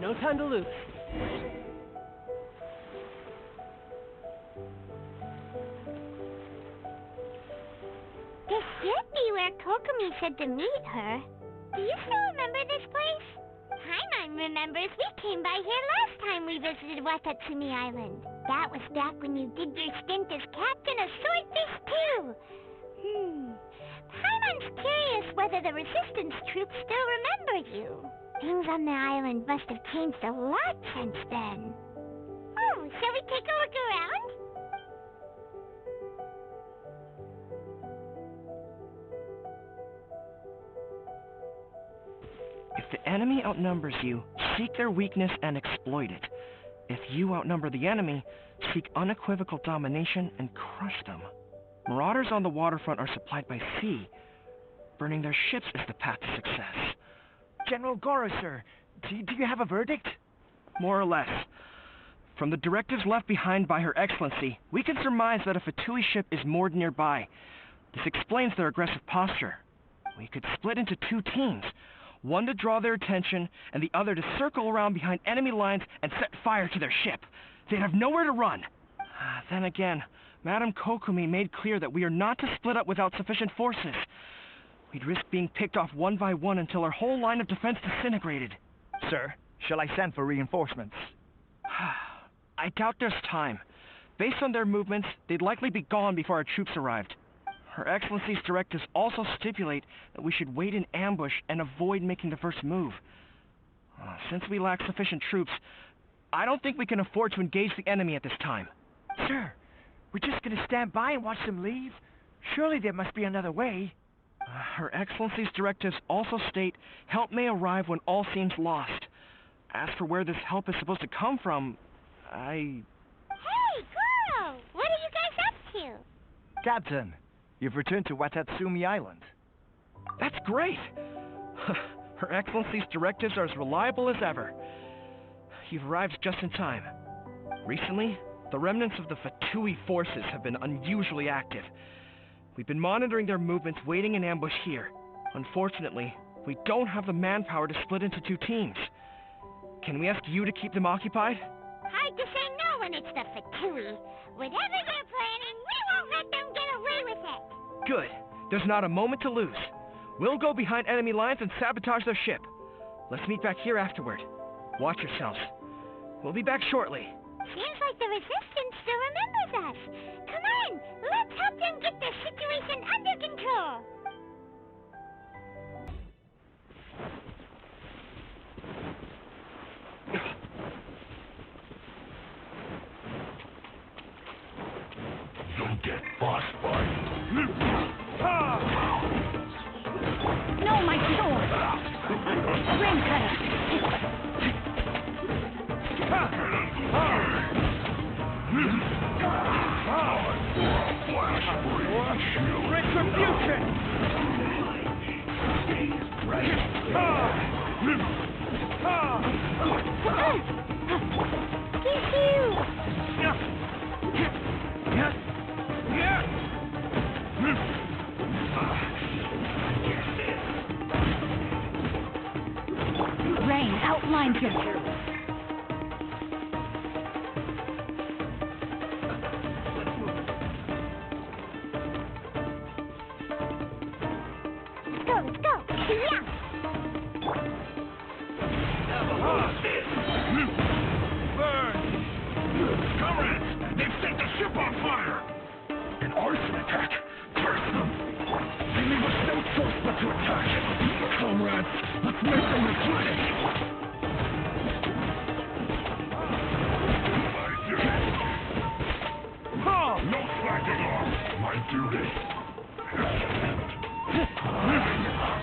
No time to lose. This should be where Kokomi said to meet her. Do you still remember this place? Paimon remembers we came by here last time we visited Watatsumi Island. That was back when you did your stint as captain of Swordfish too. Paimon's curious whether the resistance troops still remember you. Things on the island must have changed a lot since then. Oh, shall we take a look around? If the enemy outnumbers you, seek their weakness and exploit it. If you outnumber the enemy, seek unequivocal domination and crush them. Marauders on the waterfront are supplied by sea. Burning their ships is the path to success. General Goro, sir, do you have a verdict? More or less. From the directives left behind by Her Excellency, we can surmise that a Fatui ship is moored nearby. This explains their aggressive posture. We could split into two teams. One to draw their attention, and the other to circle around behind enemy lines and set fire to their ship. They'd have nowhere to run. Then again, Madame Kokomi made clear that we are not to split up without sufficient forces. We'd risk being picked off one by one until our whole line of defense disintegrated. Sir, shall I send for reinforcements? I doubt there's time. Based on their movements, they'd likely be gone before our troops arrived. Her Excellency's directives also stipulate that we should wait in ambush and avoid making the first move. Since we lack sufficient troops, I don't think we can afford to engage the enemy at this time. Sir, we're just gonna stand by and watch them leave? Surely there must be another way. Her Excellency's directives also state help may arrive when all seems lost. As for where this help is supposed to come from, Hey, Goro! What are you guys up to? Captain, you've returned to Watatsumi Island. That's great! Her Excellency's directives are as reliable as ever. You've arrived just in time. Recently, the remnants of the Fatui forces have been unusually active. We've been monitoring their movements, waiting in ambush here. Unfortunately, we don't have the manpower to split into two teams. Can we ask you to keep them occupied? Hard to say no when it's the Fatui. Whatever they're planning, we won't let them get away with it. Good. There's not a moment to lose. We'll go behind enemy lines and sabotage their ship. Let's meet back here afterward. Watch yourselves. We'll be back shortly. Seems like the Resistance still remembers us. Come on, let's help them get the situation under control. You'll get bossed by No, my sword! Ring cutter! Retribution! Rain outlines him. Let's go! Yeah! Burn! Comrades, they've set the ship on fire! An arson attack! Curse them! They leave us no choice but to attack! Comrades, let's make them regret it! No slacking off! My duty!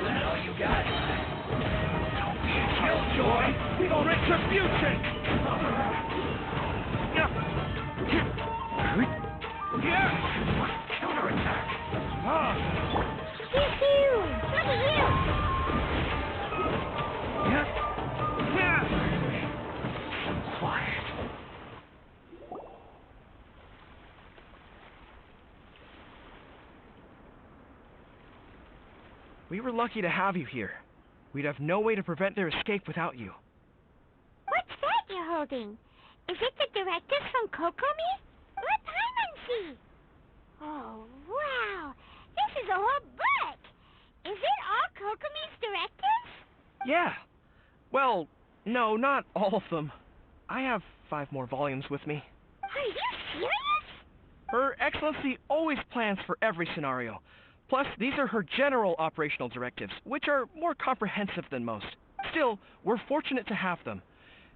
That's all you got. Don't be a killjoy! We got retribution! Counterattack! Pew-pew! Look at you! Quiet. We were lucky to have you here. We'd have no way to prevent their escape without you. What holding? Is it the directives from Kokomi? Let Paimon see. Oh, wow. This is a whole book. Is it all Kokomi's directives? Yeah. Well, no, not all of them. I have 5 more volumes with me. Are you serious? Her Excellency always plans for every scenario. Plus, these are her general operational directives, which are more comprehensive than most. Still, we're fortunate to have them.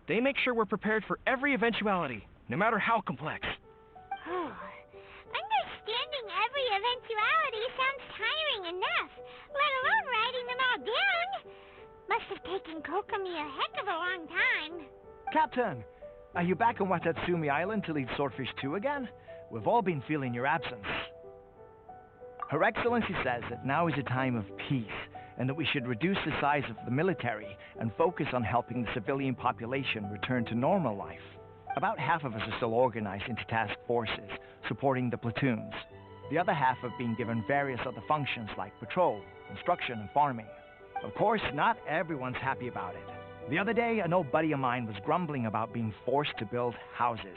They make sure we're prepared for every eventuality, no matter how complex. Oh, understanding every eventuality sounds tiring enough, let alone writing them all down. Must have taken Kokomi a heck of a long time. Captain, are you back on Watatsumi Island to lead Swordfish 2 again? We've all been feeling your absence. Her Excellency says that now is a time of peace, and that we should reduce the size of the military and focus on helping the civilian population return to normal life. About half of us are still organized into task forces, supporting the platoons. The other half have been given various other functions like patrol, instruction, and farming. Of course, not everyone's happy about it. The other day, an old buddy of mine was grumbling about being forced to build houses.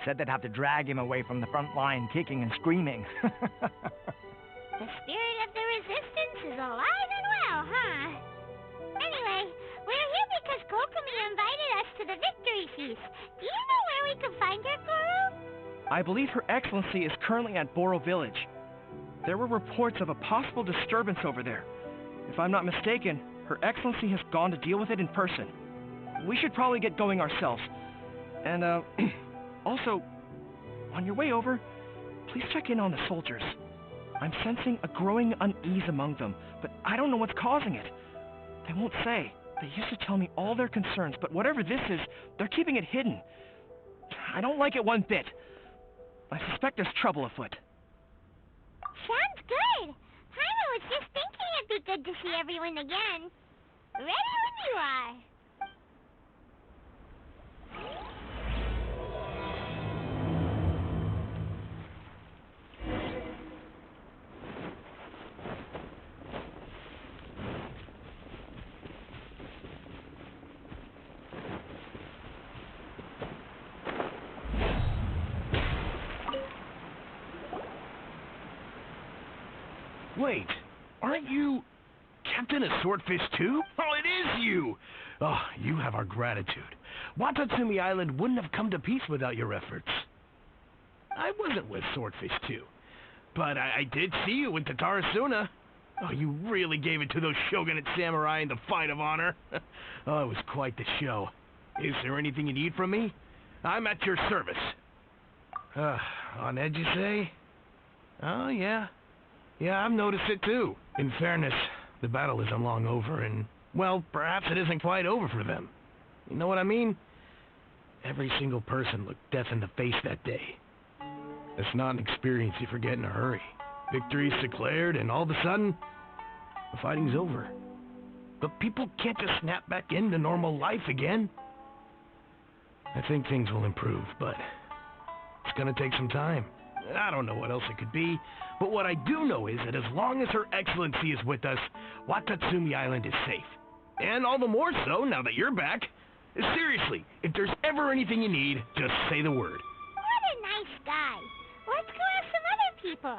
Said they'd have to drag him away from the front line, kicking and screaming. The spirit of the resistance is alive and well, huh? Anyway, we're here because Kokomi invited us to the victory feast. Do you know where we can find her, Guru? I believe Her Excellency is currently at Boro Village. There were reports of a possible disturbance over there. If I'm not mistaken, Her Excellency has gone to deal with it in person. We should probably get going ourselves. And, also, on your way over, please check in on the soldiers. I'm sensing a growing unease among them, but I don't know what's causing it. They won't say. They used to tell me all their concerns, but whatever this is, they're keeping it hidden. I don't like it one bit. I suspect there's trouble afoot. Sounds good. Paimon was just thinking it'd be good to see everyone again. Ready when you are. Wait, aren't you Captain of Swordfish 2? Oh, it is you! Oh, you have our gratitude. Watatsumi Island wouldn't have come to peace without your efforts. I wasn't with Swordfish 2, but I did see you with Tatarasuna. Oh, you really gave it to those shogunate samurai in the fight of honor. Oh, it was quite the show. Is there anything you need from me? I'm at your service. On edge, you say? Oh, yeah. Yeah, I've noticed it too. In fairness, the battle isn't long over, and, well, perhaps it isn't quite over for them. You know what I mean? Every single person looked death in the face that day. It's not an experience you forget in a hurry. Victory's declared, and all of a sudden, the fighting's over. But people can't just snap back into normal life again. I think things will improve, but it's gonna take some time. I don't know what else it could be, but what I do know is that as long as Her Excellency is with us, Watatsumi Island is safe. And all the more so now that you're back. Seriously, if there's ever anything you need, just say the word. What a nice guy. Let's go ask some other people.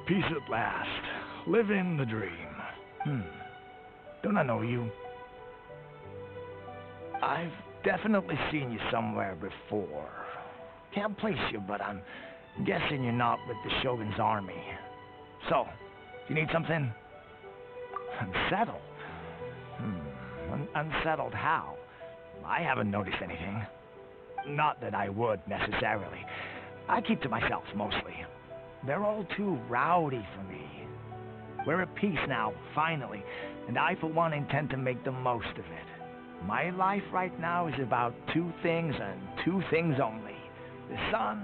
Peace at last. Living the dream. Don't I know you? I've definitely seen you somewhere before. Can't place you, but I'm guessing you're not with the Shogun's army. So, do you need something? Unsettled? Unsettled how? I haven't noticed anything. Not that I would, necessarily. I keep to myself, mostly. They're all too rowdy for me. We're at peace now, finally, and I, for one, intend to make the most of it. My life right now is about 2 things and 2 things only. The sun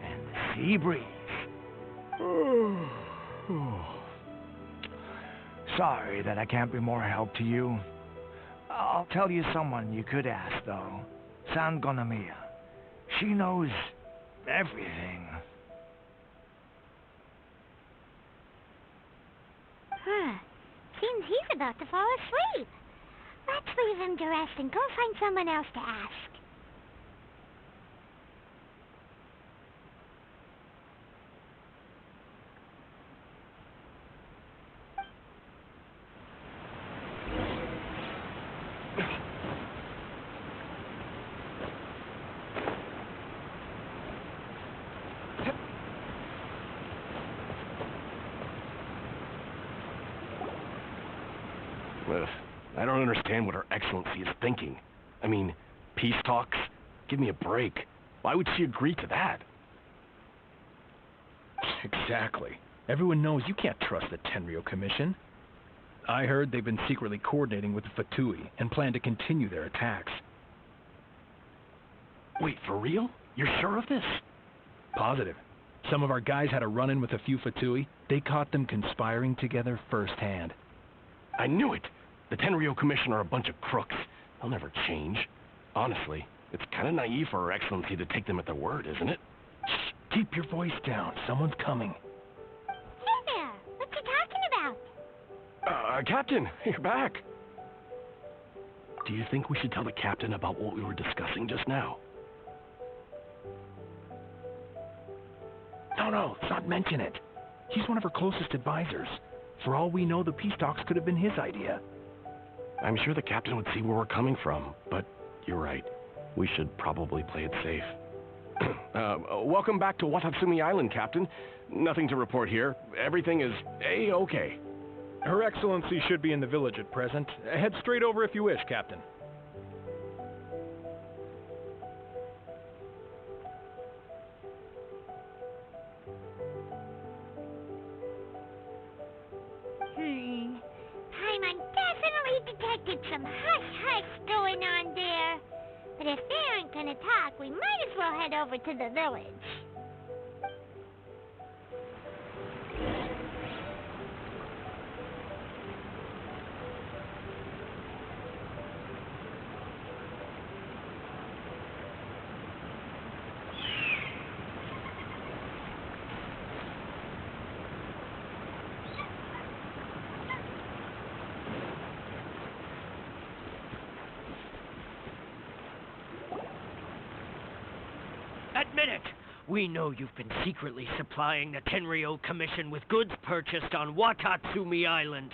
and the sea breeze. Sorry that I can't be more help to you. I'll tell you someone you could ask, though. Sangonomiya. She knows everything. Huh. Seems he's about to fall asleep. Let's leave him to rest and go find someone else to ask. I don't understand what Her Excellency is thinking. I mean, peace talks? Give me a break. Why would she agree to that? Exactly. Everyone knows you can't trust the Tenryou Commission. I heard they've been secretly coordinating with the Fatui and plan to continue their attacks. Wait, for real? You're sure of this? Positive. Some of our guys had a run-in with a few Fatui. They caught them conspiring together firsthand. I knew it! The Tenryou Commission are a bunch of crooks. They'll never change. Honestly, it's kind of naive for Her Excellency to take them at their word, isn't it? Shh! Keep your voice down. Someone's coming. Hey there! What you talking about? Captain, you're back. Do you think we should tell the Captain about what we were discussing just now? No, let's not mention it. He's one of her closest advisors. For all we know, the peace talks could have been his idea. I'm sure the Captain would see where we're coming from, but you're right. We should probably play it safe. Welcome back to Watatsumi Island, Captain. Nothing to report here. Everything is A-okay. Her Excellency should be in the village at present. Head straight over if you wish, Captain. Paimon definitely detected some hush-hush going on there. But if they aren't gonna talk, we might as well head over to the village. Admit it! We know you've been secretly supplying the Tenryou Commission with goods purchased on Watatsumi Island.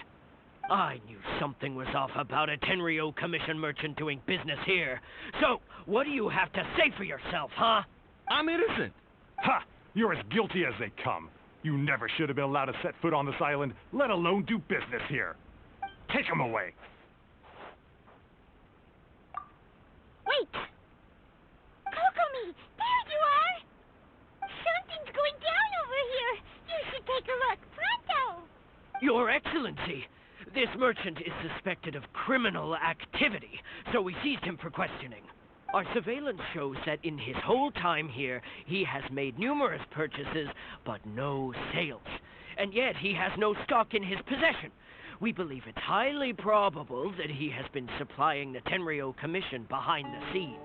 I knew something was off about a Tenryou Commission merchant doing business here. So, what do you have to say for yourself, huh? I'm innocent! Ha! You're as guilty as they come. You never should have been allowed to set foot on this island, let alone do business here. Take him away. Wait! Kokomi! There you are! Something's going down over here! You should take a look, pronto! Your Excellency, this merchant is suspected of criminal activity, so we seized him for questioning. Our surveillance shows that in his whole time here, he has made numerous purchases, but no sales. And yet he has no stock in his possession. We believe it's highly probable that he has been supplying the Tenryou Commission behind the scenes.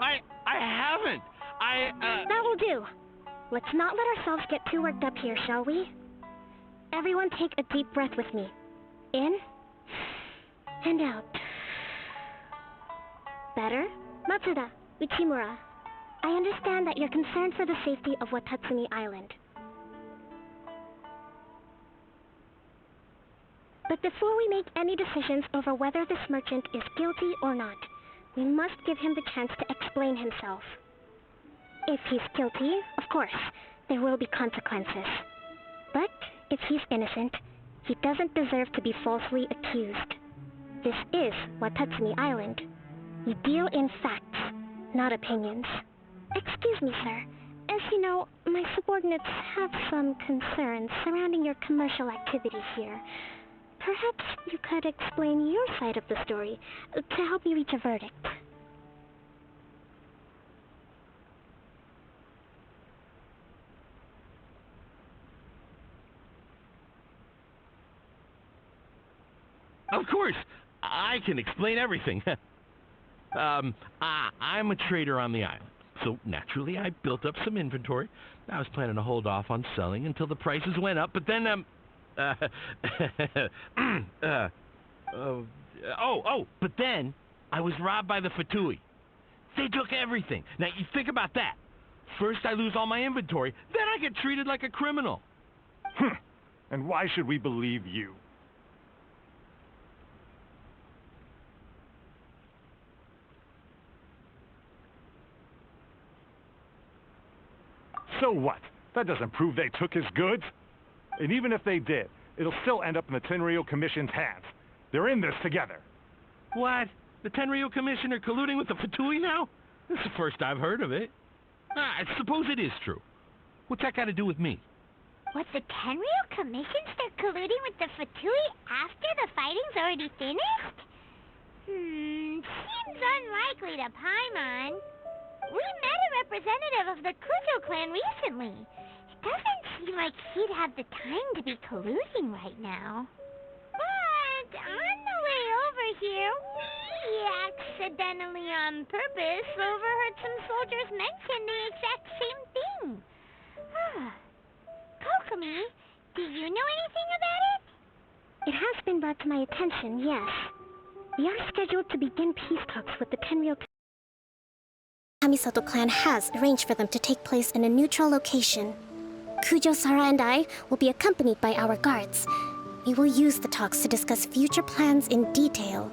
I haven't! That will do. Let's not let ourselves get too worked up here, shall we? Everyone take a deep breath with me. In and out. Better? Matsuda, Uchimura, I understand that you're concerned for the safety of Watatsumi Island. But before we make any decisions over whether this merchant is guilty or not, we must give him the chance to explain himself. If he's guilty, of course, there will be consequences. But if he's innocent, he doesn't deserve to be falsely accused. This is Watatsumi Island. We deal in facts, not opinions. Excuse me, sir. As you know, my subordinates have some concerns surrounding your commercial activities here. Perhaps you could explain your side of the story to help me reach a verdict. Of course! I can explain everything. I'm a trader on the island, so naturally I built up some inventory. I was planning to hold off on selling until the prices went up, but then, but then I was robbed by the Fatui. They took everything. Now, you think about that. First I lose all my inventory, then I get treated like a criminal. And why should we believe you? So what? That doesn't prove they took his goods. And even if they did, it'll still end up in the Tenryo Commission's hands. They're in this together. What? The Tenryo Commission are colluding with the Fatui now? This is the first I've heard of it. I suppose it is true. What's that got to do with me? What, the Tenryo Commission start colluding with the Fatui after the fighting's already finished? Seems unlikely to Paimon. We met a representative of the Kujo clan recently. It doesn't seem like he'd have the time to be colluding right now. But on the way over here, we accidentally on purpose overheard some soldiers mention the exact same thing. Kokomi, do you know anything about it? It has been brought to my attention, yes. We are scheduled to begin peace talks with the Tenryo. Kamisato clan has arranged for them to take place in a neutral location. Kujo, Sara, and I will be accompanied by our guards. We will use the talks to discuss future plans in detail.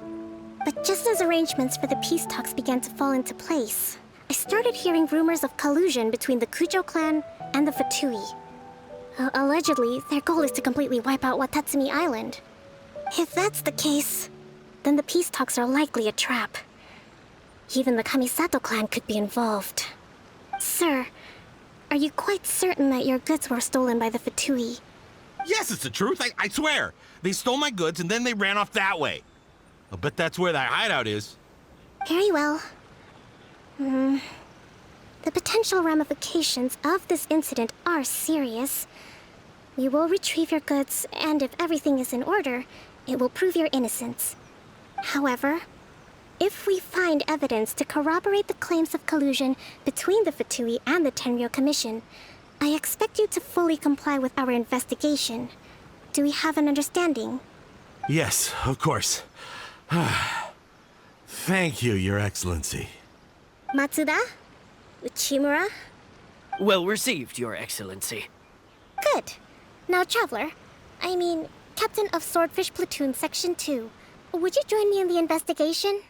But just as arrangements for the peace talks began to fall into place, I started hearing rumors of collusion between the Kujo clan and the Fatui. Allegedly, their goal is to completely wipe out Watatsumi Island. If that's the case, then the peace talks are likely a trap. Even the Kamisato clan could be involved. Sir, are you quite certain that your goods were stolen by the Fatui? Yes, it's the truth, I swear. They stole my goods and then they ran off that way. I'll bet that's where that hideout is. Very well. The potential ramifications of this incident are serious. We will retrieve your goods, and if everything is in order, it will prove your innocence. However, if we find evidence to corroborate the claims of collusion between the Fatui and the Tenryo Commission, I expect you to fully comply with our investigation. Do we have an understanding? Yes, of course. Thank you, Your Excellency. Matsuda? Uchimura? Well received, Your Excellency. Good. Now, Traveler, Captain of Swordfish Platoon Section 2, would you join me in the investigation?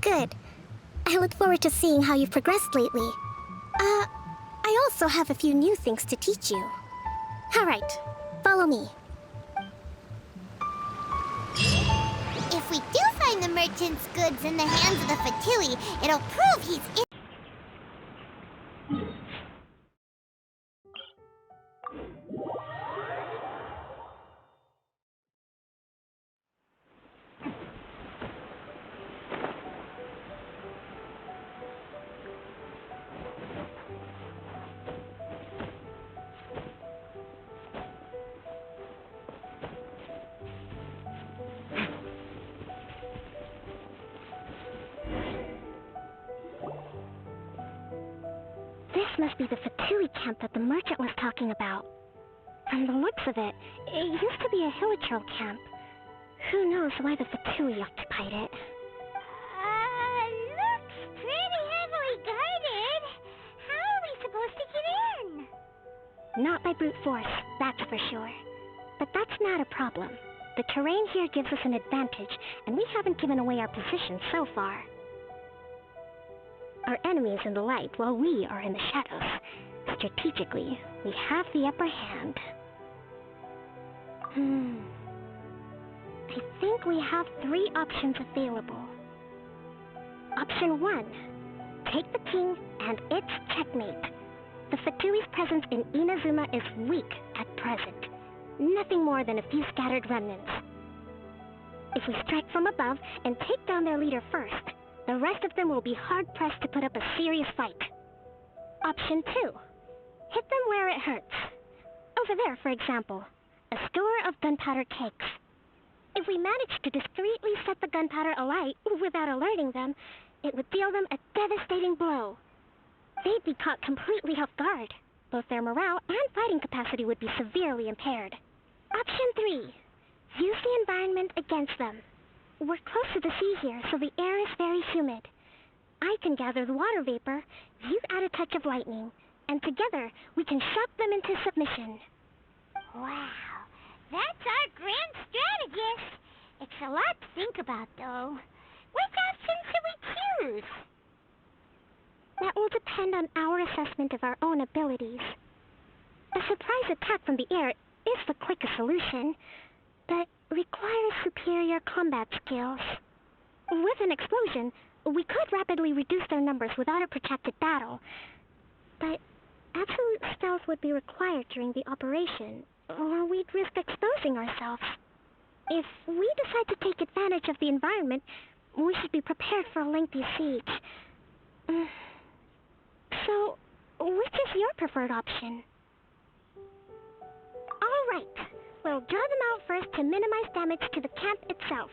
Good. I look forward to seeing how you've progressed lately. I also have a few new things to teach you. All right, follow me. If we do find the merchant's goods in the hands of the Fatui, it'll prove he's in. This must be the Fatui camp that the merchant was talking about. From the looks of it, it used to be a Hilichurl camp. Who knows why the Fatui occupied it? Looks pretty heavily guarded. How are we supposed to get in? Not by brute force, that's for sure. But that's not a problem. The terrain here gives us an advantage, and we haven't given away our position so far. Our enemy is in the light, while we are in the shadows. Strategically, we have the upper hand. I think we have 3 options available. Option 1. Take the king, and it's checkmate. The Fatui's presence in Inazuma is weak at present. Nothing more than a few scattered remnants. If we strike from above and take down their leader first, the rest of them will be hard-pressed to put up a serious fight. Option 2. Hit them where it hurts. Over there, for example, a store of gunpowder cakes. If we manage to discreetly set the gunpowder alight without alerting them, it would deal them a devastating blow. They'd be caught completely off guard. Both their morale and fighting capacity would be severely impaired. Option 3. Use the environment against them. We're close to the sea here, so the air is very humid. I can gather the water vapor, you add a touch of lightning, and together we can shock them into submission. Wow, that's our grand strategist. It's a lot to think about, though. Which option should we choose? That will depend on our assessment of our own abilities. A surprise attack from the air is the quickest solution, but requires superior combat skills. With an explosion, we could rapidly reduce their numbers without a protracted battle, but absolute stealth would be required during the operation, or we'd risk exposing ourselves. If we decide to take advantage of the environment, we should be prepared for a lengthy siege. So, which is your preferred option? All right. We'll draw them out first to minimize damage to the camp itself.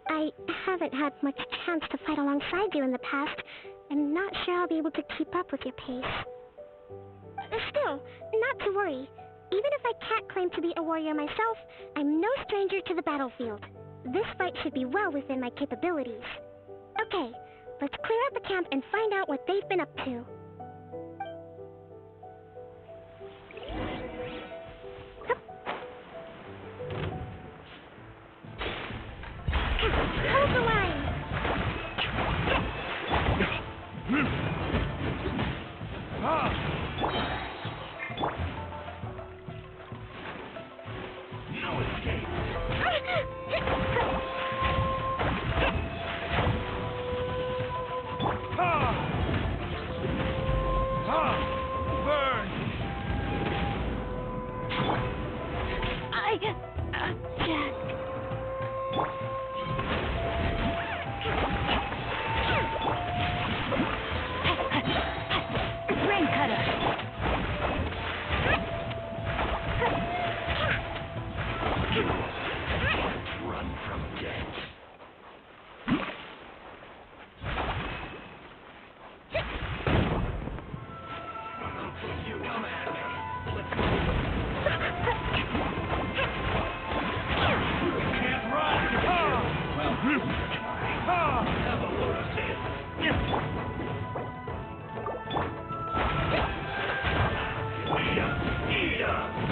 I haven't had much chance to fight alongside you in the past. I'm not sure I'll be able to keep up with your pace. Still, not to worry. Even if I can't claim to be a warrior myself, I'm no stranger to the battlefield. This fight should be well within my capabilities. Okay, let's clear out the camp and find out what they've been up to. Hold the line! No escape! Burn! Jack. Rain cutter. Run from death. You come at me. You can't run. Well, have a load of this.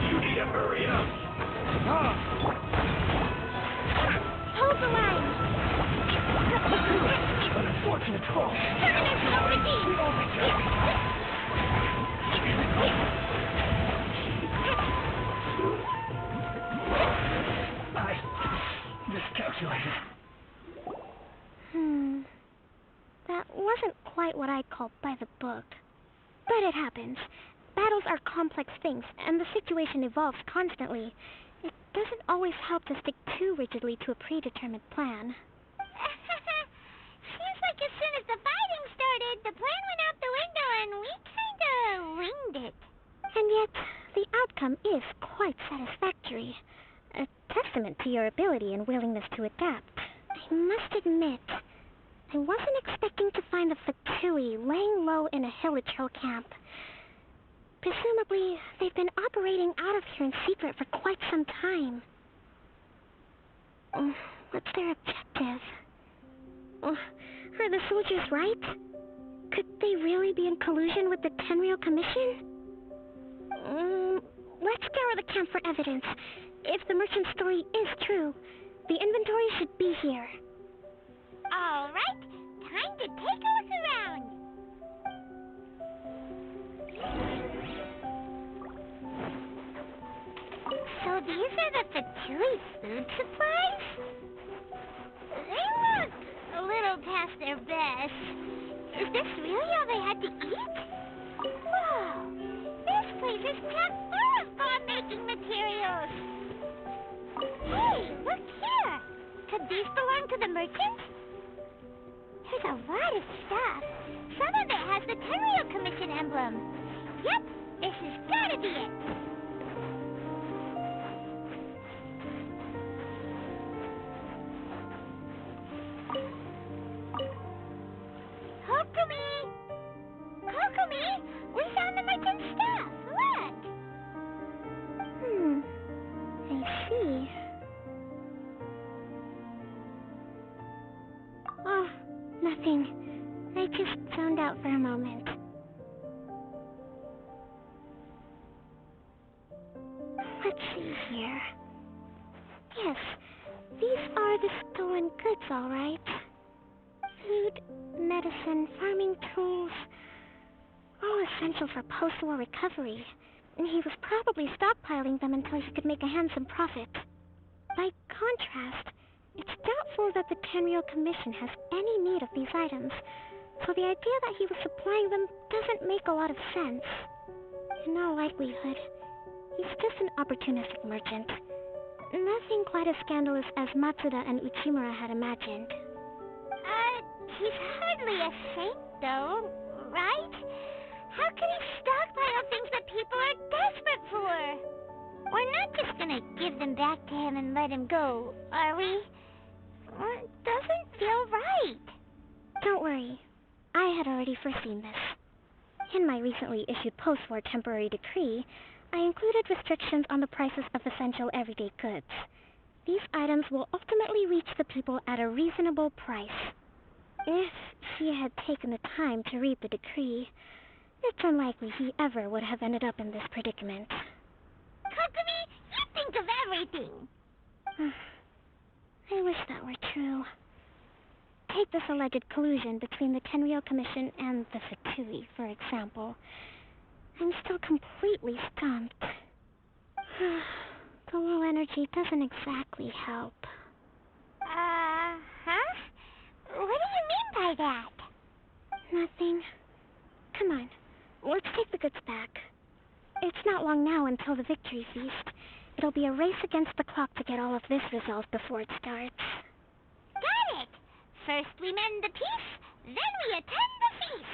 You need to hurry up. Hold the line. An unfortunate call. I miscalculated. That wasn't quite what I'd call by the book. But it happens. Battles are complex things, and the situation evolves constantly. It doesn't always help to stick too rigidly to a predetermined plan. Seems like as soon as the fighting started, the plan went out the window and we kinda winged it. And yet, the outcome is quite satisfactory. A testament to your ability and willingness to adapt. I must admit, I wasn't expecting to find the Fatui laying low in a Hilichurl camp. Presumably, they've been operating out of here in secret for quite some time. What's their objective? Are the soldiers right? Could they really be in collusion with the Tenryou Commission? Let's scour the camp for evidence. If the merchant's story is true, the inventory should be here. All right, time to take a look around. So these are the Fatui food supplies? They look a little past their best. Is this really all they had to eat? Whoa! This place is packed full of bomb-making materials! Hey, look here! Could these belong to the merchants? There's a lot of stuff. Some of it has the Tenryou Commission emblem. Yep, this has gotta be it. Kokomi! Kokomi! We found the merchant's stuff! Look! I see. Oh, nothing. I just zoned out for a moment. Let's see here. Yes, these are the stolen goods, all right. Food, medicine, farming tools, all essential for post-war recovery. And he was probably stockpiling them until he could make a handsome profit. By contrast, it's doubtful that the Tenryou Commission has any need of these items, so the idea that he was supplying them doesn't make a lot of sense. In all likelihood, he's just an opportunistic merchant. Nothing quite as scandalous as Matsuda and Uchimura had imagined. He's hardly a saint, though, right? How can he stockpile things that people are desperate for? We're not just gonna give them back to him and let him go, are we? It doesn't feel right. Don't worry. I had already foreseen this. In my recently issued post-war temporary decree, I included restrictions on the prices of essential everyday goods. These items will ultimately reach the people at a reasonable price. If he had taken the time to read the decree, it's unlikely he ever would have ended up in this predicament. Kokomi, you think of everything! I wish that were true. Take this alleged collusion between the Tenryou Commission and the Fatui, for example. I'm still completely stumped. The low energy doesn't exactly help. What do you mean by that? Nothing. Come on, let's take the goods back. It's not long now until the victory feast. It'll be a race against the clock to get all of this resolved before it starts. Got it! First we mend the peace, then we attend the feast!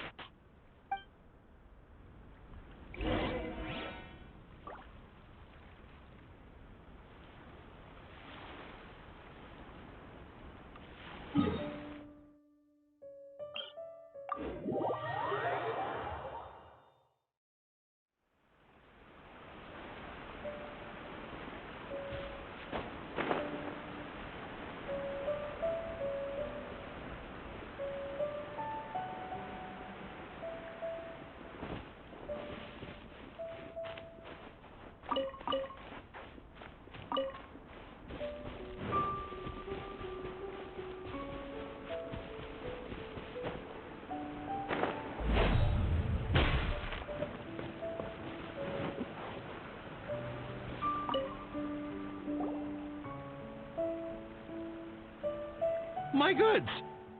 My goods!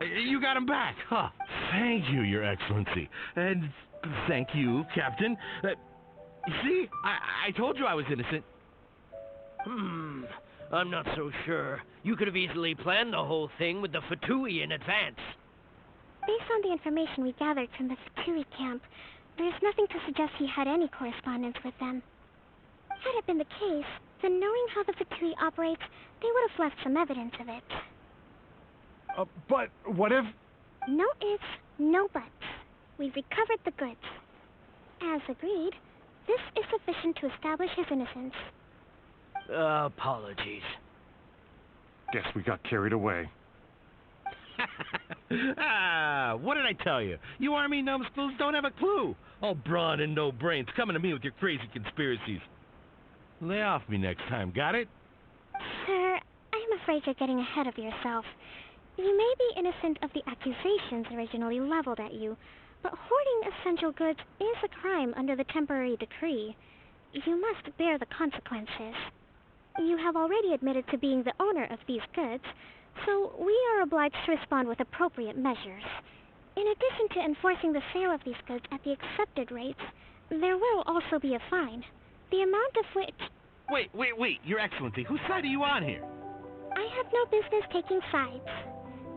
You got them back, huh? Thank you, Your Excellency. And thank you, Captain. See? I told you I was innocent. I'm not so sure. You could have easily planned the whole thing with the Fatui in advance. Based on the information we gathered from the Fatui camp, there's nothing to suggest he had any correspondence with them. Had it been the case, then knowing how the Fatui operates, they would have left some evidence of it. But what if... No ifs, no buts. We've recovered the goods. As agreed, this is sufficient to establish his innocence. Apologies. Guess we got carried away. What did I tell you? You army numbskulls don't have a clue. All brawn and no brains coming to me with your crazy conspiracies. Lay off me next time, got it? Sir, I'm afraid you're getting ahead of yourself. You may be innocent of the accusations originally leveled at you, but hoarding essential goods is a crime under the temporary decree. You must bear the consequences. You have already admitted to being the owner of these goods, so we are obliged to respond with appropriate measures. In addition to enforcing the sale of these goods at the accepted rates, there will also be a fine, the amount of which... Wait, Your Excellency, whose side are you on here? I have no business taking sides.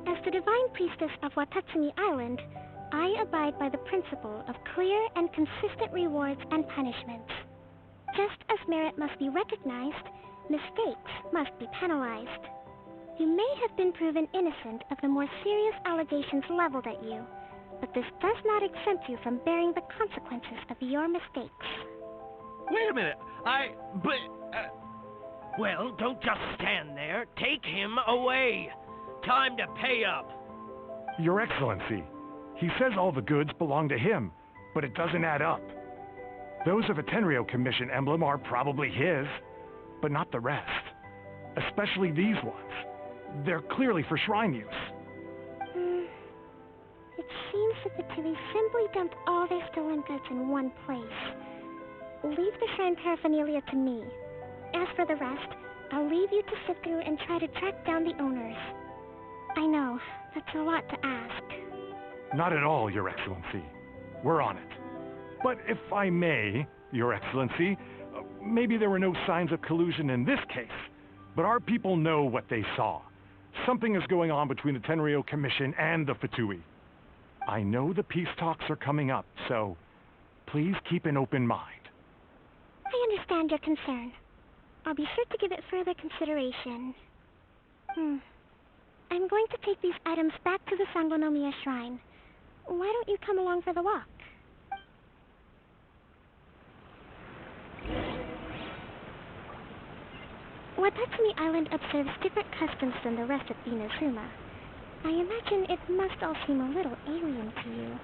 As the Divine Priestess of Watatsumi Island, I abide by the principle of clear and consistent rewards and punishments. Just as merit must be recognized, mistakes must be penalized. You may have been proven innocent of the more serious allegations leveled at you, but this does not exempt you from bearing the consequences of your mistakes. Wait a minute. Well, don't just stand there. Take him away. Time to pay up. Your Excellency, he says all the goods belong to him, but it doesn't add up. Those of a Tenryo Commission emblem are probably his, but not the rest. Especially these ones. They're clearly for shrine use. It seems the Fatui simply dumped all their stolen goods in one place. Leave the shrine paraphernalia to me. As for the rest, I'll leave you to sift through and try to track down the owners. I know, that's a lot to ask. Not at all, Your Excellency. We're on it. But if I may, Your Excellency, maybe there were no signs of collusion in this case, but our people know what they saw. Something is going on between the Tenryo Commission and the Fatui. I know the peace talks are coming up, so please keep an open mind. I understand your concern. I'll be sure to give it further consideration. I'm going to take these items back to the Sangonomiya Shrine. Why don't you come along for the walk? Watatsumi Island observes different customs than the rest of Inazuma. I imagine it must all seem a little alien to you.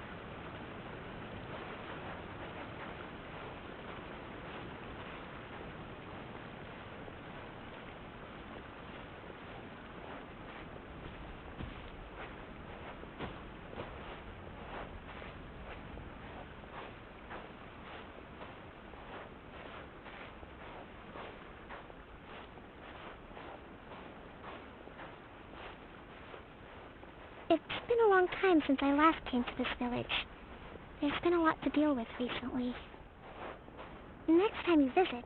It's been a long time since I last came to this village. There's been a lot to deal with recently. Next time you visit,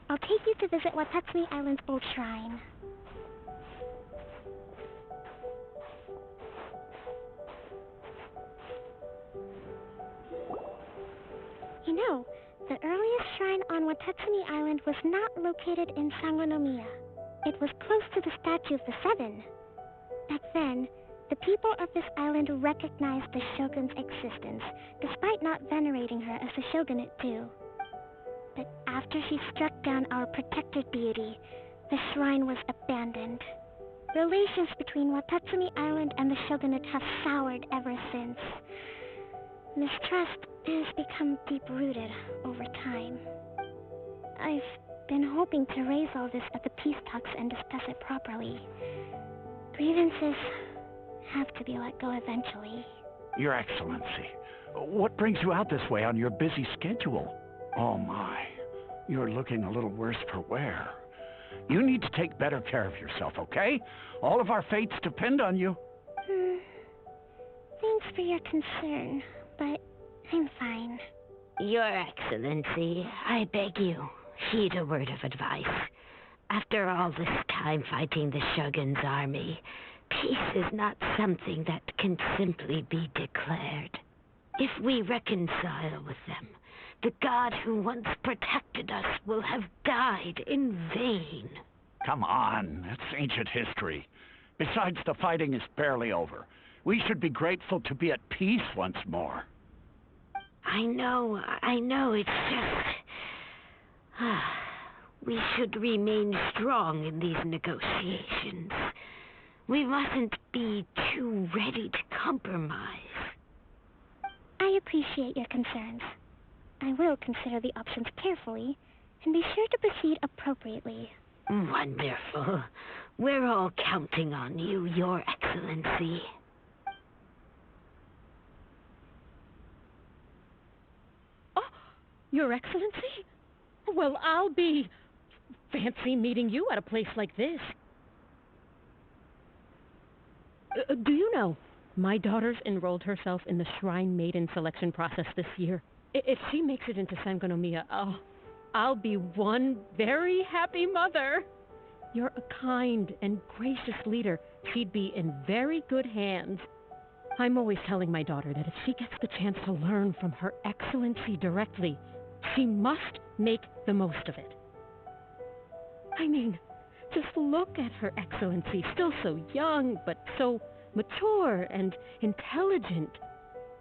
I'll take you to visit Watatsumi Island's old shrine. You know, the earliest shrine on Watatsumi Island was not located in Sangonomiya. It was close to the Statue of the Seven. Back then, the people of this island recognized the shogun's existence, despite not venerating her as the shogunate do. But after she struck down our protected deity, the shrine was abandoned. Relations between Watatsumi Island and the shogunate have soured ever since. Mistrust has become deep-rooted over time. I've been hoping to raise all this at the peace talks and discuss it properly. Grievances have to be let go eventually. Your Excellency, what brings you out this way on your busy schedule? Oh my, you're looking a little worse for wear. You need to take better care of yourself, okay? All of our fates depend on you. Thanks for your concern, but I'm fine. Your Excellency, I beg you, heed a word of advice. After all this time fighting the Shogun's army, peace is not something that can simply be declared. If we reconcile with them, the god who once protected us will have died in vain. Come on, that's ancient history. Besides, the fighting is barely over. We should be grateful to be at peace once more. I know, it's just... we should remain strong in these negotiations. We mustn't be too ready to compromise. I appreciate your concerns. I will consider the options carefully, and be sure to proceed appropriately. Wonderful. We're all counting on you, Your Excellency. Oh, Your Excellency? Well, I'll be... fancy meeting you at a place like this. Do you know, my daughter's enrolled herself in the Shrine Maiden selection process this year. If she makes it into Sangonomiya, I'll be one very happy mother. You're a kind and gracious leader. She'd be in very good hands. I'm always telling my daughter that if she gets the chance to learn from Her Excellency directly, she must make the most of it. I mean, just look at Her Excellency, still so young, but so mature and intelligent.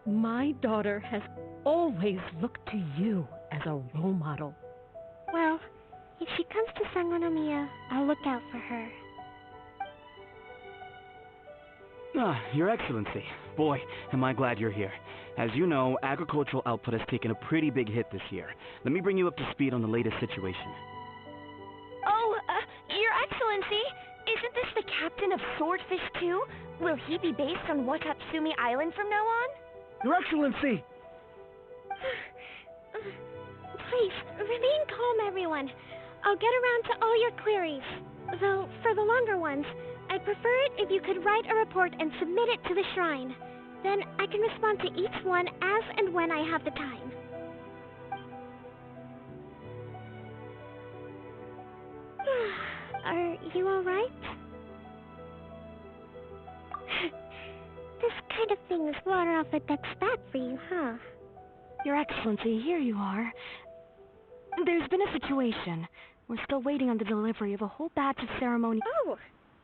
My daughter has always looked to you as a role model. Well, if she comes to Sangonomiya, I'll look out for her. Your Excellency. Boy, am I glad you're here. As you know, agricultural output has taken a pretty big hit this year. Let me bring you up to speed on the latest situation. Oh, Your Excellency, isn't this the captain of Swordfish 2? Will he be based on Watatsumi Island from now on? Your Excellency! Please, remain calm, everyone. I'll get around to all your queries. Though, for the longer ones, I'd prefer it if you could write a report and submit it to the shrine. Then I can respond to each one as and when I have the time. Are you alright? This kind of thing is water off a duck's back for you, huh? Your Excellency, here you are. There's been a situation. We're still waiting on the delivery of a whole batch of ceremony. Oh,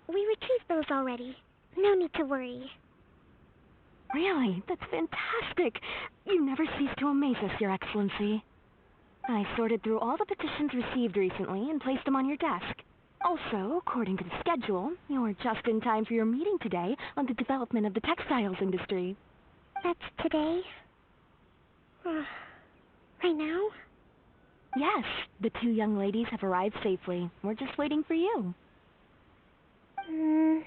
we retrieved those already. No need to worry. Really? That's fantastic. You never cease to amaze us, Your Excellency. I sorted through all the petitions received recently and placed them on your desk. Also, according to the schedule, you're just in time for your meeting today on the development of the textiles industry. That's today? Right now? Yes, the two young ladies have arrived safely. We're just waiting for you. I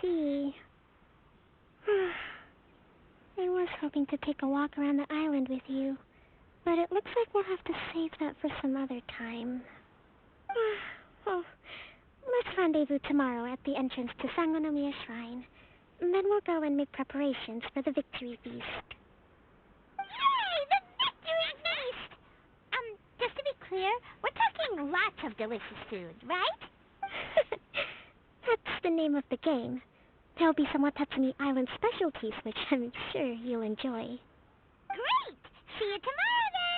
see. I was hoping to take a walk around the island with you, but it looks like we'll have to save that for some other time. Well, let's rendezvous tomorrow at the entrance to Sangonomiya Shrine. Then we'll go and make preparations for the victory feast. Yay! The victory feast! Just to be clear, we're talking lots of delicious food, right? That's the name of the game. There'll be some Watatsumi Island specialties, which I'm sure you'll enjoy. Great! See you tomorrow, then!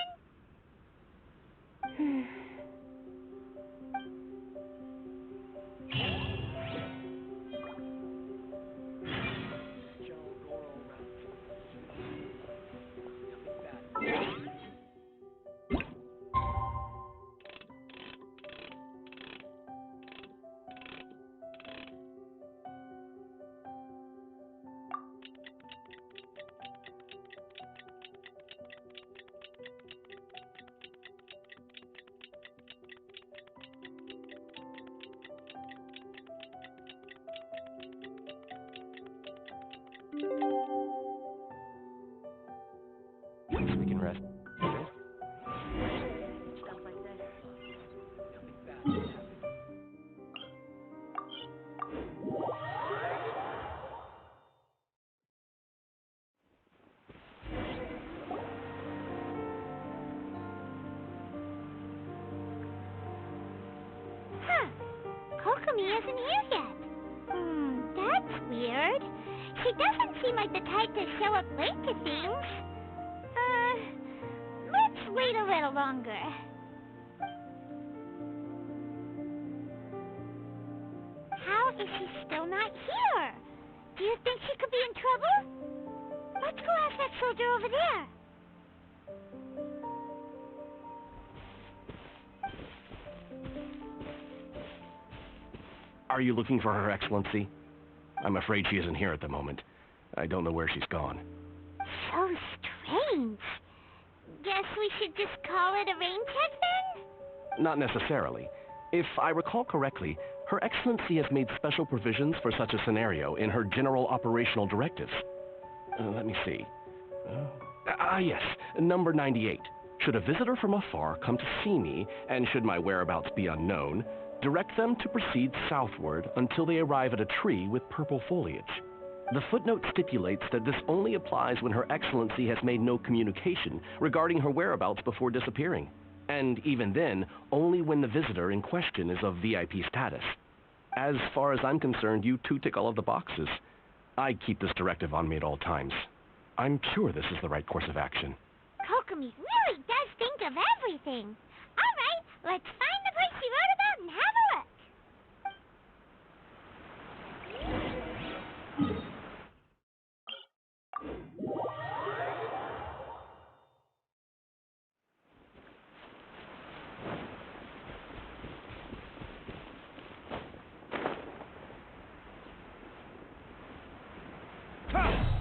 We can rest. Huh. Kokomi isn't here yet. That's weird. She doesn't seem like the type to show up late to things. Let's wait a little longer. How is she still not here? Do you think she could be in trouble? Let's go ask that soldier over there. Are you looking for Her Excellency? I'm afraid she isn't here at the moment. I don't know where she's gone. So strange. Guess we should just call it a rain check then? Not necessarily. If I recall correctly, Her Excellency has made special provisions for such a scenario in her general operational directives. Let me see. Yes, number 98. Should a visitor from afar come to see me, and should my whereabouts be unknown, direct them to proceed southward until they arrive at a tree with purple foliage. The footnote stipulates that this only applies when Her Excellency has made no communication regarding her whereabouts before disappearing. And even then, only when the visitor in question is of VIP status. As far as I'm concerned, you two tick all of the boxes. I keep this directive on me at all times. I'm sure this is the right course of action. Kokomi really does think of everything. All right, let's find the place he wrote about and have a look.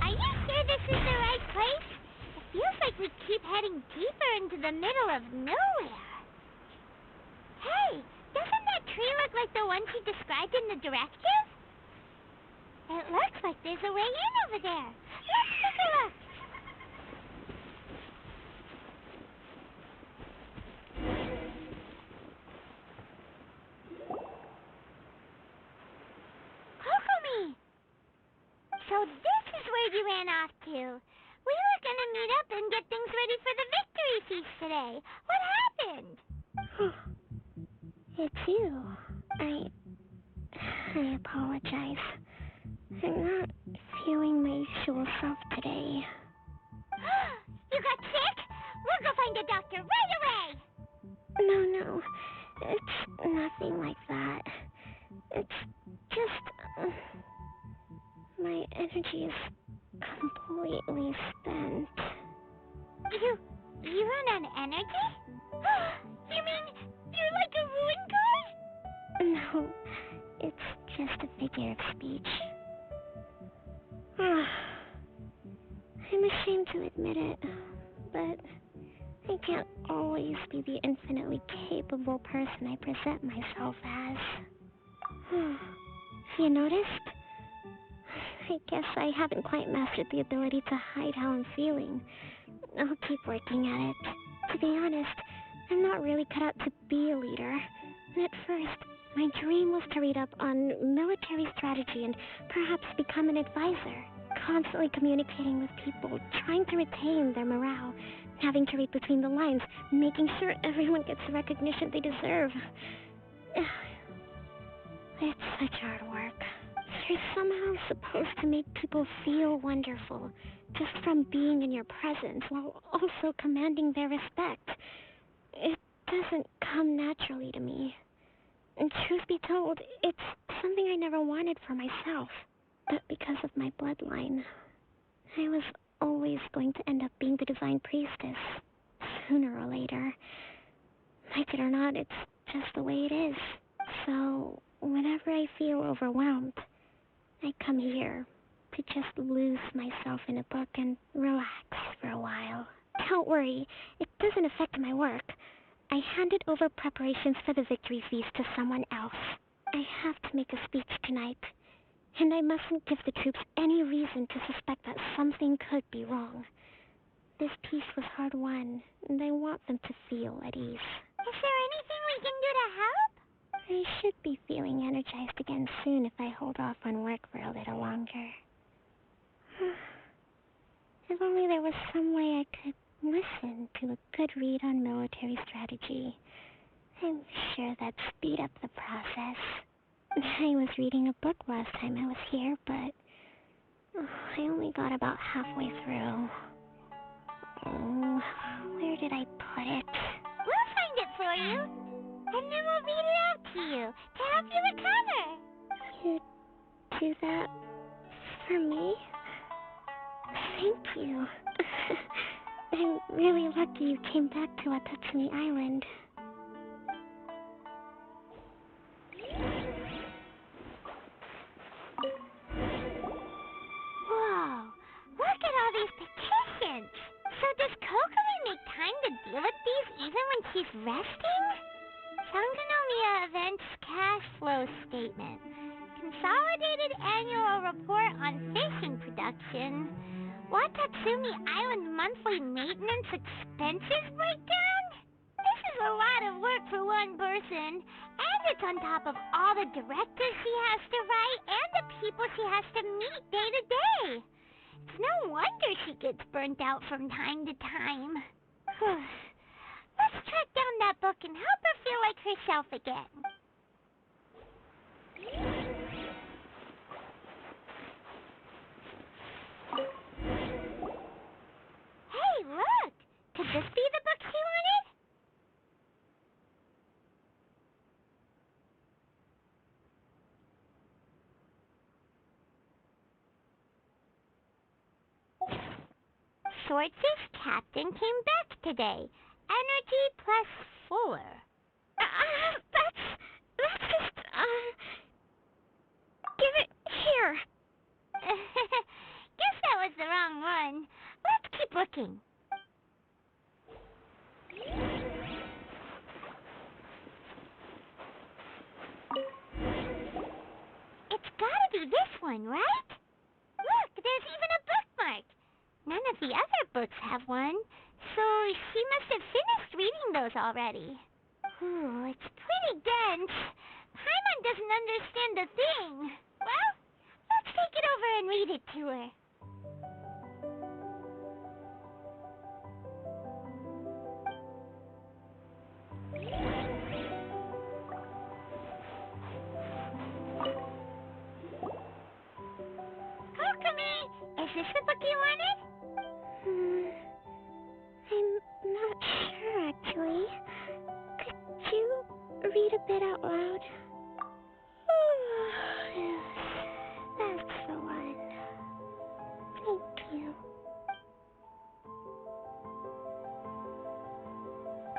Are you sure this is the right place? It feels like we keep heading deeper into the middle of nowhere. Hey, doesn't that tree look like the one she described in the directive? It looks like there's a way in over there. Let's take a look. Kokomi! So this is where you ran off to. We were gonna meet up and get things ready for the victory feast today. What happened? It's you. I apologize. I'm not feeling my usual self today. You got sick? We'll go find a doctor right away! No. It's nothing like that. It's just... my energy is completely spent. You run on energy? You mean you're like a ruined guy? No, it's just a figure of speech. I'm ashamed to admit it, but I can't always be the infinitely capable person I present myself as. You noticed? I guess I haven't quite mastered the ability to hide how I'm feeling. I'll keep working at it. To be honest, I'm not really cut out to be a leader. And at first, my dream was to read up on military strategy and perhaps become an advisor, constantly communicating with people, trying to retain their morale, having to read between the lines, making sure everyone gets the recognition they deserve. It's such hard work. You're somehow supposed to make people feel wonderful, just from being in your presence, while also commanding their respect. It doesn't come naturally to me. And truth be told, it's something I never wanted for myself. But because of my bloodline, I was always going to end up being the divine priestess, sooner or later. Like it or not, it's just the way it is. So, whenever I feel overwhelmed, I come here to just lose myself in a book and relax for a while. Don't worry, it doesn't affect my work. I handed over preparations for the victory feast to someone else. I have to make a speech tonight, and I mustn't give the troops any reason to suspect that something could be wrong. This peace was hard won, and I want them to feel at ease. Is there anything we can do to help? I should be feeling energized again soon if I hold off on work for a little longer. If only there was some way I could listen to a good read on military strategy. I'm sure that'd speed up the process. I was reading a book last time I was here, but I only got about halfway through. Oh, where did I put it? We'll find it for you, and then we'll read it out to you to help you recover. You do that for me? Thank you. I'm really lucky you came back to Watatsumi Island. Whoa, look at all these petitions. So does Kokomi make time to deal with these even when she's resting? Sangonomiya Events Cash Flow Statement. Consolidated Annual Report on Fishing Production. Watatsumi Island Monthly Maintenance Expenses Breakdown? This is a lot of work for one person, and it's on top of all the directives she has to write and the people she has to meet day to day. It's no wonder she gets burnt out from time to time. Let's track down that book and help her feel like herself again. Hey, look! Could this be the book she wanted? Swordfish Captain came back today. Energy +4. That's just, give it here. Guess that was the wrong one. Let's keep looking. It's gotta be this one, right? Look, there's even a bookmark. None of the other books have one, so she must have finished reading those already. Ooh, it's pretty dense. Paimon doesn't understand a thing. Well, let's take it over and read it to her. Kokomi, is this the book you wanted? I'm not sure, actually. Could you read a bit out loud? Yes, that's the one. Thank you.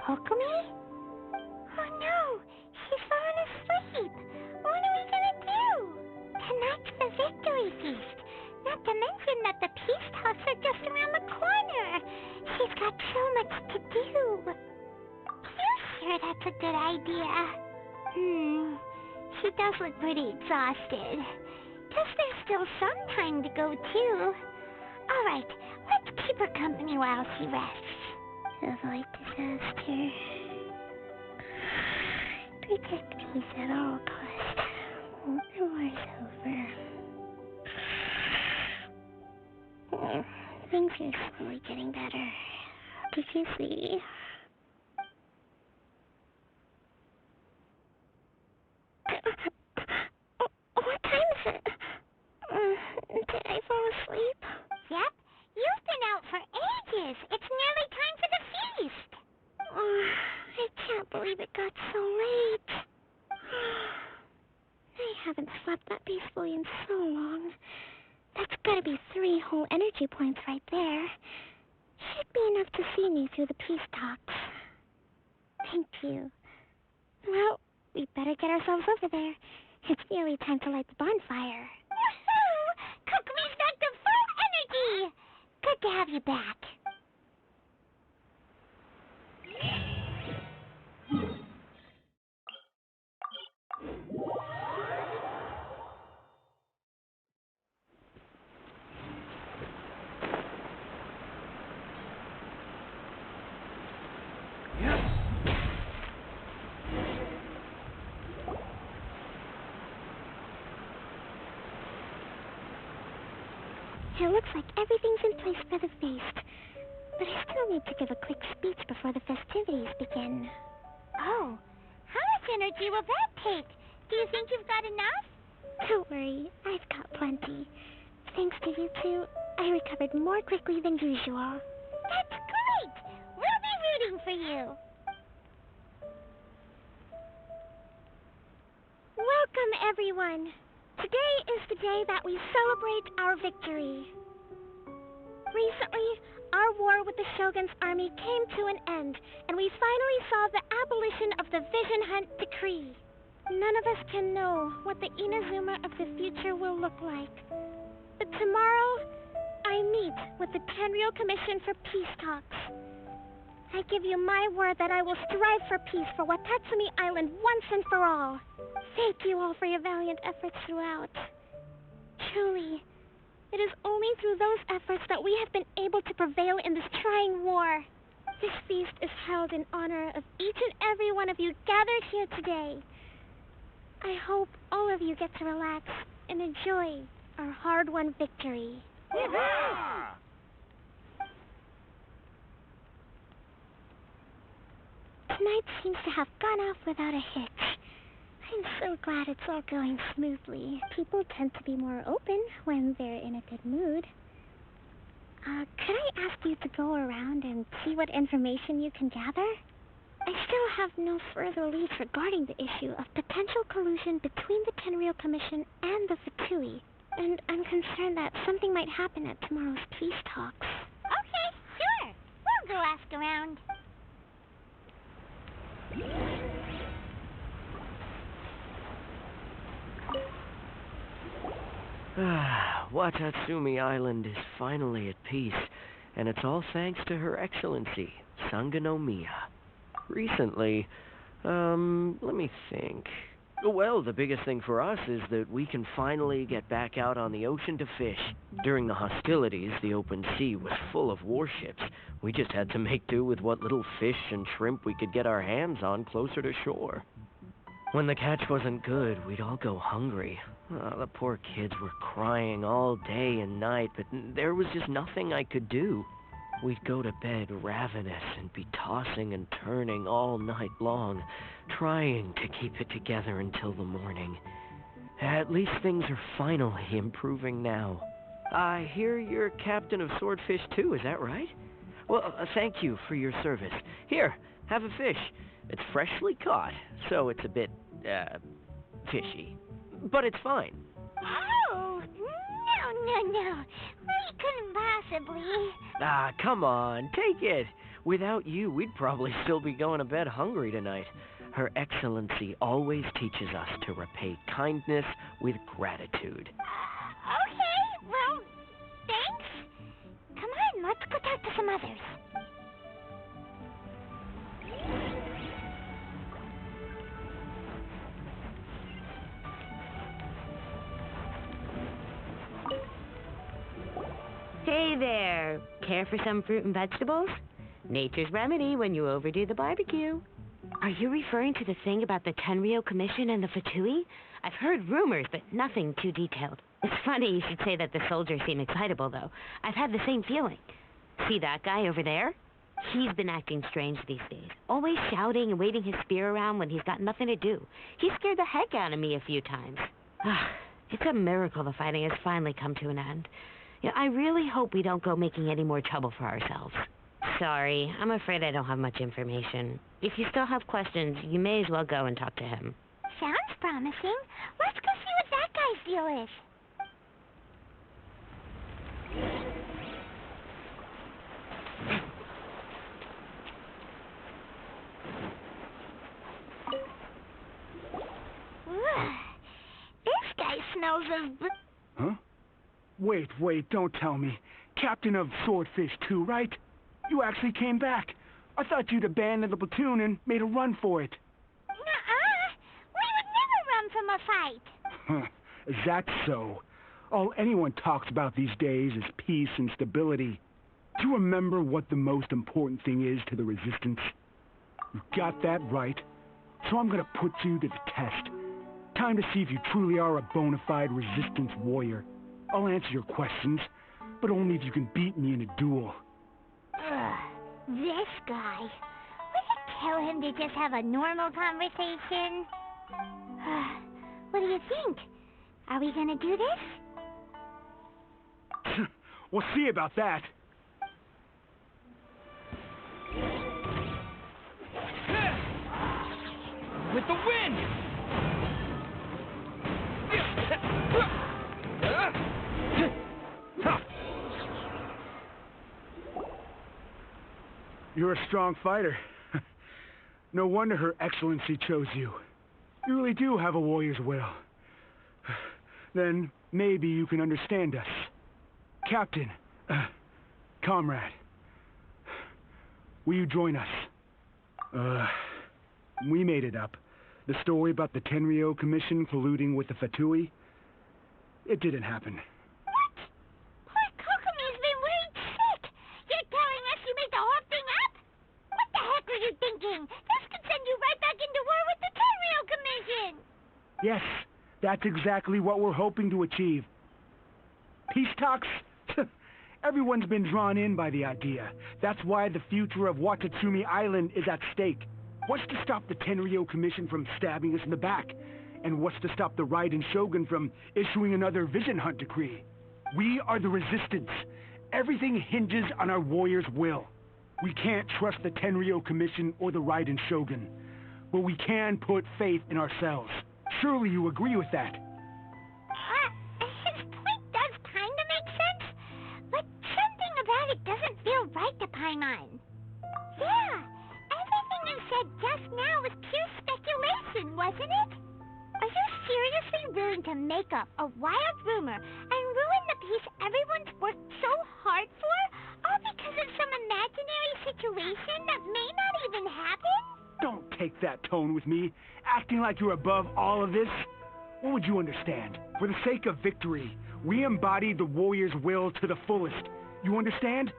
Kokomi? Oh no, she's fallen asleep. What are we gonna do? Tonight's the victory feast. Not to mention that the peace talks are just around the corner. She's got so much to do. You sure that's a good idea? She does look pretty exhausted. Guess there's still some time to go, too. All right, let's keep her company while she rests. Avoid disaster. Protect peace at all costs. The war's over. Things are slowly getting better. Did you see? What time is it? Did I fall asleep? Yep, you've been out for ages. It's nearly time for the feast. I can't believe it got so late. I haven't slept that peacefully in so long. That's gotta be 3 whole energy points right there. Should be enough to see me through the peace talks. Thank you. Well, we better get ourselves over there. It's nearly time to light the bonfire. Woohoo! Kokomi's back to full energy! Good to have you back. It looks like everything's in place for the feast. But I still need to give a quick speech before the festivities begin. Oh, how much energy will that take? Do you think you've got enough? Don't worry, I've got plenty. Thanks to you two, I recovered more quickly than usual. That's great! We'll be rooting for you. Welcome, everyone. Today is the day that we celebrate our victory. Recently, our war with the Shogun's army came to an end, and we finally saw the abolition of the Vision Hunt Decree. None of us can know what the Inazuma of the future will look like. But tomorrow, I meet with the Tenryou Commission for Peace Talks. I give you my word that I will strive for peace for Watatsumi Island once and for all. Thank you all for your valiant efforts throughout. Truly, it is only through those efforts that we have been able to prevail in this trying war. This feast is held in honor of each and every one of you gathered here today. I hope all of you get to relax and enjoy our hard-won victory. Tonight seems to have gone off without a hitch. I'm so glad it's all going smoothly. People tend to be more open when they're in a good mood. Could I ask you to go around and see what information you can gather? I still have no further leads regarding the issue of potential collusion between the Tenryou Commission and the Fatui, and I'm concerned that something might happen at tomorrow's peace talks. Okay, sure. We'll go ask around. Watatsumi Island is finally at peace, and it's all thanks to Her Excellency, Sangonomiya. Recently, let me think. Well, the biggest thing for us is that we can finally get back out on the ocean to fish. During the hostilities, the open sea was full of warships. We just had to make do with what little fish and shrimp we could get our hands on closer to shore. When the catch wasn't good, we'd all go hungry. The poor kids were crying all day and night, but there was just nothing I could do. We'd go to bed ravenous and be tossing and turning all night long, trying to keep it together until the morning. At least things are finally improving now. I hear you're captain of Swordfish too, is that right? Well, thank you for your service. Here, have a fish. It's freshly caught, so it's a bit, fishy. But it's fine. Oh, no. We couldn't possibly. Come on, take it. Without you, we'd probably still be going to bed hungry tonight. Her Excellency always teaches us to repay kindness with gratitude. Okay, well, thanks. Come on, let's go talk to some others. Hey there. Care for some fruit and vegetables? Nature's remedy when you overdo the barbecue. Are you referring to the thing about the Tenryou Commission and the Fatui? I've heard rumors, but nothing too detailed. It's funny you should say that the soldiers seem excitable, though. I've had the same feeling. See that guy over there? He's been acting strange these days. Always shouting and waving his spear around when he's got nothing to do. He scared the heck out of me a few times. It's a miracle the fighting has finally come to an end. I really hope we don't go making any more trouble for ourselves. Sorry, I'm afraid I don't have much information. If you still have questions, you may as well go and talk to him. Sounds promising. Let's go see what that guy's deal is. This guy smells of... Huh? Wait, don't tell me. Captain of Swordfish too, right? You actually came back. I thought you'd abandoned the platoon and made a run for it. Nuh-uh. We would never run from a fight. Is that so? All anyone talks about these days is peace and stability. Do you remember what the most important thing is to the Resistance? You got that right. So I'm gonna put you to the test. Time to see if you truly are a bona fide Resistance warrior. I'll answer your questions, but only if you can beat me in a duel. This guy. We could tell him to just have a normal conversation. What do you think? Are we gonna do this? We'll see about that. With the wind! You're a strong fighter. No wonder Her Excellency chose you. You really do have a warrior's will. Then maybe you can understand us. Captain, comrade, will you join us? We made it up. The story about the Tenryou Commission colluding with the Fatui, it didn't happen. What? Poor Kokomi's been worried sick. You're telling us you made the whole thing up? What the heck were you thinking? This could send you right back into war with the Tenryou Commission. Yes, that's exactly what we're hoping to achieve. Peace talks? Everyone's been drawn in by the idea. That's why the future of Watatsumi Island is at stake. What's to stop the Tenryo Commission from stabbing us in the back? And what's to stop the Raiden Shogun from issuing another Vision Hunt decree? We are the Resistance. Everything hinges on our warriors' will. We can't trust the Tenryo Commission or the Raiden Shogun, but we can put faith in ourselves. Surely you agree with that? His point does kind of make sense, but something about it doesn't feel right to Paimon. Yeah, everything you said just now was pure speculation, wasn't it? Are you seriously willing to make up a wild rumor and ruin the peace everyone's worked so hard for, all because of some imaginary situation that may not even happen? Don't take that tone with me, acting like you're above all of this. What would you understand? For the sake of victory, we embodied the warrior's will to the fullest. You understand?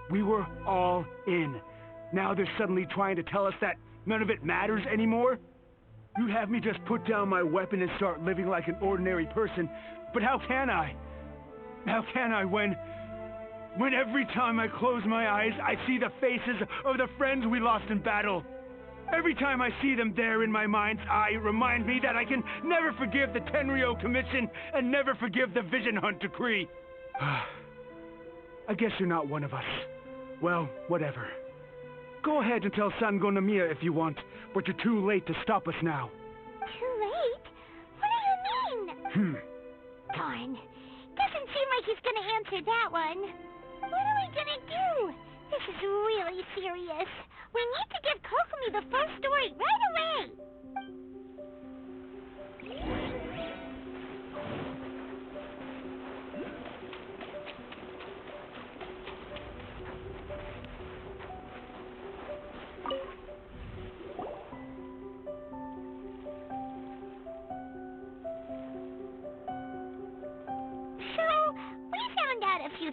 We were all in. Now they're suddenly trying to tell us that none of it matters anymore? You'd have me just put down my weapon and start living like an ordinary person, but how can I? How can I when every time I close my eyes, I see the faces of the friends we lost in battle? Every time I see them there in my mind's eye, it reminds me that I can never forgive the Tenryo Commission and never forgive the Vision Hunt decree. I guess you're not one of us. Well, whatever. Go ahead and tell Sangonomiya if you want, but you're too late to stop us now. Too late? What do you mean? Darn. Doesn't seem like he's gonna answer that one. What are we gonna do? This is really serious. We need to give Kokomi the first story right away!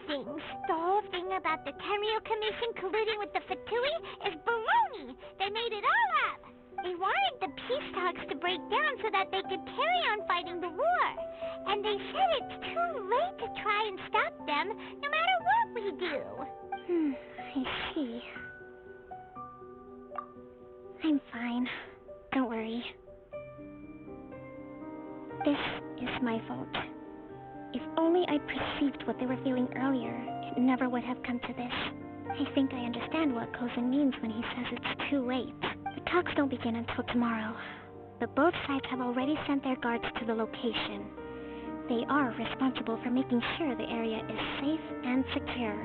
Things. The whole thing about the Tenryo Commission colluding with the Fatui is baloney. They made it all up. They wanted the peace talks to break down so that they could carry on fighting the war. And they said it's too late to try and stop them, no matter what we do. I see. I'm fine. Don't worry. This is my fault. If only I'd perceived what they were feeling earlier, it never would have come to this. I think I understand what Kozan means when he says it's too late. The talks don't begin until tomorrow, but both sides have already sent their guards to the location. They are responsible for making sure the area is safe and secure.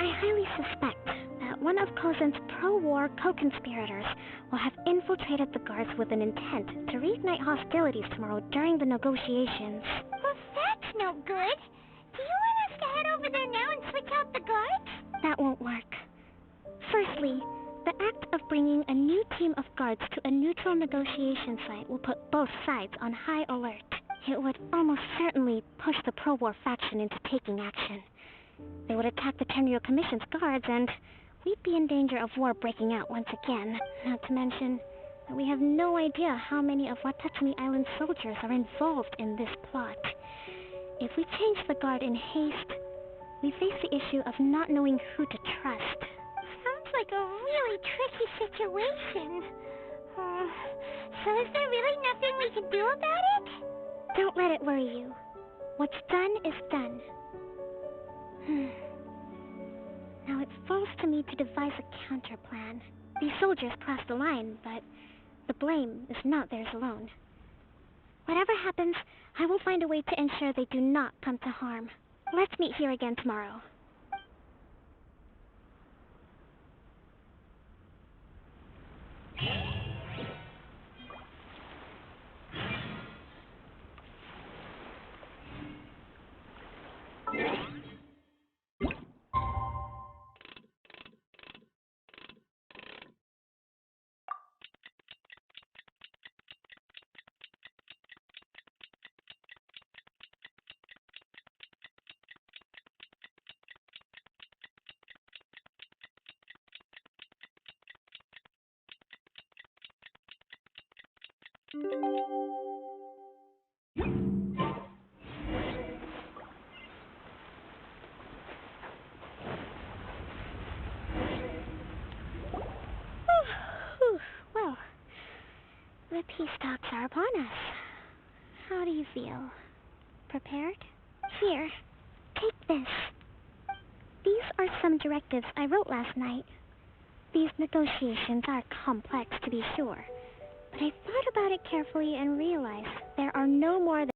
I highly suspect that one of Kozan's pro-war co-conspirators will have infiltrated the guards with an intent to reignite hostilities tomorrow during the negotiations. Well, that's no good. Do you want us to head over there now and switch out the guards? That won't work. Firstly, the act of bringing a new team of guards to a neutral negotiation site will put both sides on high alert. It would almost certainly push the pro-war faction into taking action. They would attack the Tenryo Commission's guards, and we'd be in danger of war breaking out once again. Not to mention that we have no idea how many of Watatsumi Island's soldiers are involved in this plot. If we change the guard in haste, we face the issue of not knowing who to trust. Sounds like a really tricky situation. So is there really nothing we can do about it? Don't let it worry you. What's done is done. Now it falls to me to devise a counter plan. These soldiers crossed the line, but the blame is not theirs alone. Whatever happens, I will find a way to ensure they do not come to harm. Let's meet here again tomorrow. Well, The peace talks are upon us. How do you feel? Prepared? Here, take this. These are some directives I wrote last night. These negotiations are complex, to be sure, but I thought about it carefully and realized there are no more than